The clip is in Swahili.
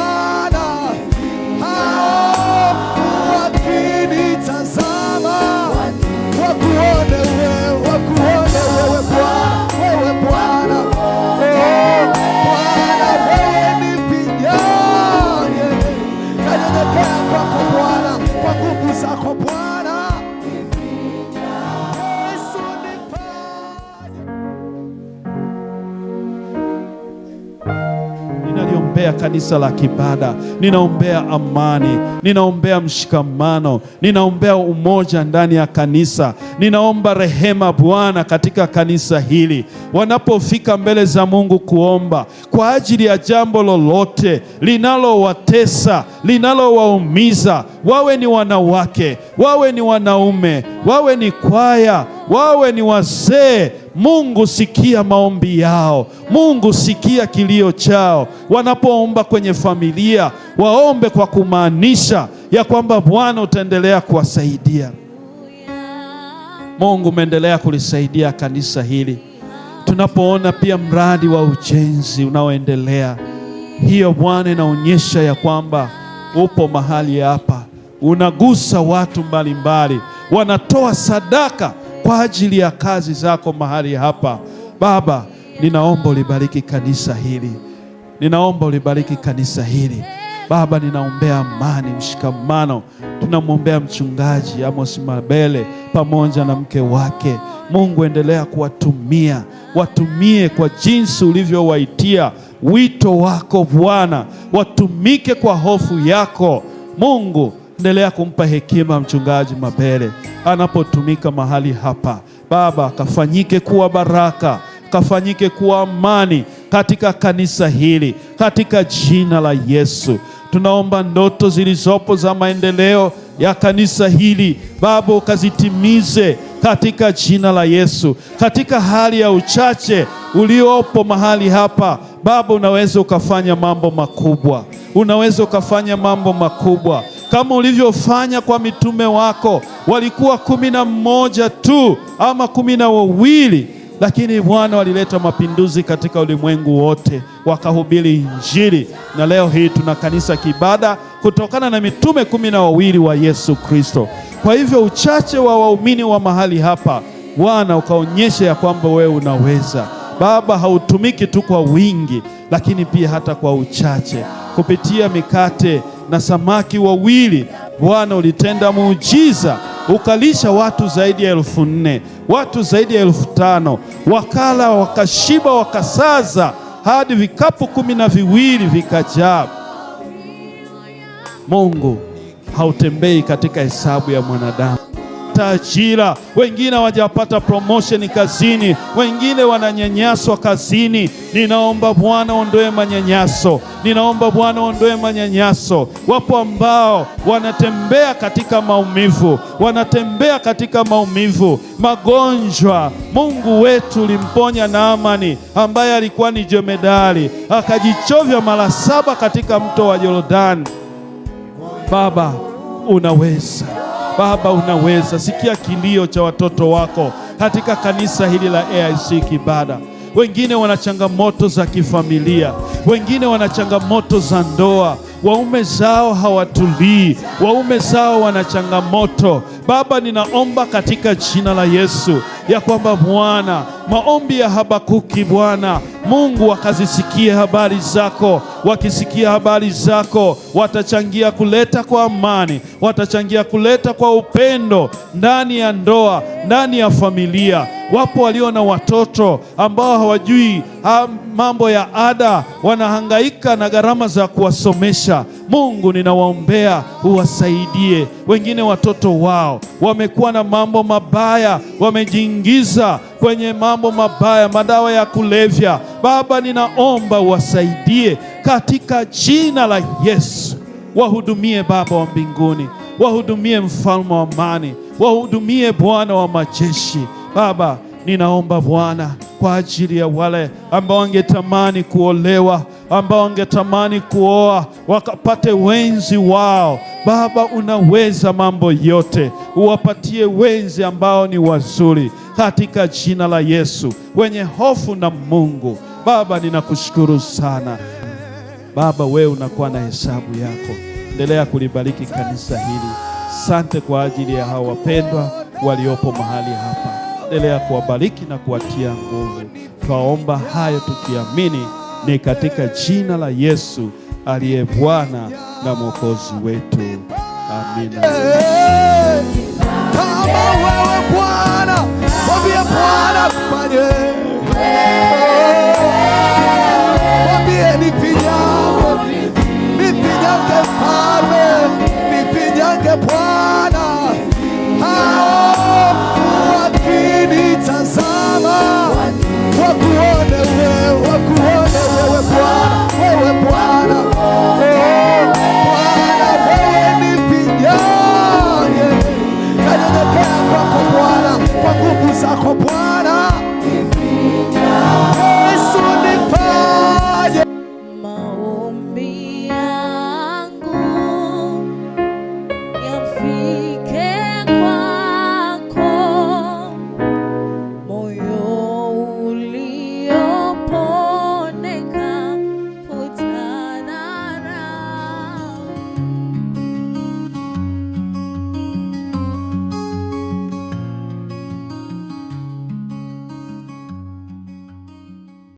Bwana, hao wakinitazama wakuone wewe, wakuone wewe Bwana, wewe Bwana, Bwana wewe nipiganie, nanyenyekea kwako Bwana, kwa nguvu zako Bwana. Ninaliombea kanisa la Kibada, ninaombea amani, ninaombea mshikamano, ninaombea umoja ndani ya kanisa. Ninaomba rehema Bwana katika kanisa hili, wanapofika mbele za Mungu kuomba kwa ajili ya jambo lolote linalowatesa, linalowaumiza, wawe ni wanawake, wawe ni wanaume, wawe ni kwaya, wawe ni wazee. Mungu sikia maombi yao, Mungu sikia kilio chao. Wanapoomba kwenye familia, waombe kwa kumaanisha ya kwamba Bwana utaendelea kuwasaidia. Mungu umeendelea kulisaidia kanisa hili. Tunapoona pia mradi wa ujenzi unaoendelea, hiyo Bwana inaonyesha ya kwamba upo mahali hapa, unagusa watu mbalimbali, wanatoa sadaka kwa ajili ya kazi zako mahali hapa. Baba, ninaomba ulibariki kanisa hili, ninaomba ulibariki kanisa hili Baba. Ninaombea amani, mshikamano. Tunamwombea mchungaji Amos Mabele pamoja na mke wake. Mungu endelea kuwatumia, watumie kwa jinsi ulivyowaitia wito wako Bwana, watumike kwa hofu yako. Mungu endelea kumpa hekima mchungaji Mabele anapotumika mahali hapa Baba, kafanyike kuwa baraka, kafanyike kuwa amani katika kanisa hili, katika jina la Yesu. Tunaomba ndoto zilizopo za maendeleo ya kanisa hili Baba ukazitimize katika jina la Yesu. Katika hali ya uchache uliopo mahali hapa Baba, unaweza ukafanya mambo makubwa, unaweza ukafanya mambo makubwa kama ulivyofanya kwa mitume wako. Walikuwa 11 tu ama 12, lakini Bwana walileta mapinduzi katika ulimwengu wote, wakahubiri Injili. Na leo hii tuna kanisa Kibada kutokana na mitume 12 wa Yesu Kristo. Kwa hivyo uchache wa waumini wa mahali hapa Bwana ukaonyesha ya kwamba wewe unaweza Baba. Hautumiki tu kwa wingi, lakini pia hata kwa uchache. Kupitia mikate na samaki 2 Bwana ulitenda muujiza, ukalisha watu zaidi ya 4,000, watu zaidi ya 5,000, wakala wakashiba, wakasaza hadi vikapu 12 vikajaa. Mungu hautembei katika hesabu ya mwanadamu. Ajira, wengine hawajapata promotion kazini, wengine wananyanyaswa kazini. Ninaomba Bwana ondoe manyanyaso, ninaomba Bwana ondoe manyanyaso. Wapo ambao wanatembea katika maumivu, wanatembea katika maumivu, magonjwa. Mungu wetu ulimponya Naamani ambaye alikuwa ni jemedari, akajichovya mara 7 katika mto wa Yordani. Baba unaweza, Baba unaweza. Sikia kilio cha watoto wako katika kanisa hili la AIC Kibada. Wengine wana changamoto za kifamilia, wengine wana changamoto za ndoa, waume zao hawatulii, waume zao wana changamoto. Baba, ninaomba katika jina la Yesu ya kwamba Bwana, maombi ya Habakuki Bwana Mungu wakazisikia habari zako. Wakisikia habari zako watachangia kuleta kwa amani, watachangia kuleta kwa upendo ndani ya ndoa, ndani ya familia. Wapo walio na watoto ambao hawajui mambo ya ada, wanahangaika na gharama za kuwasomesha. Mungu, ninawaombea uwasaidie. Wengine watoto wao wamekuwa na mambo mabaya, wamejiingiza kwenye mambo mabaya, madawa ya kulevya. Baba, ninaomba uwasaidie katika jina la Yesu. Wahudumie Baba wa mbinguni, wahudumie Mfalme wa amani, wahudumie Bwana wa majeshi. Baba, ninaomba Bwana kwa ajili ya wale ambao wangetamani kuolewa, ambao wangetamani kuoa wakapate wenzi wao. Baba, unaweza mambo yote, uwapatie wenzi ambao ni wazuri katika jina la Yesu, wenye hofu na Mungu. Baba, ninakushukuru sana. Baba, wewe unakuwa na hesabu yako. Endelea kulibariki kanisa hili. Asante kwa ajili ya hao wapendwa waliopo mahali hapa. Endelea kuwabariki na kuwatia nguvu. Twaomba hayo tukiamini ni katika jina la Yesu aliye Bwana na Mwokozi wetu. Amina. Kama wewe Bwana, mwambie Bwana afanye.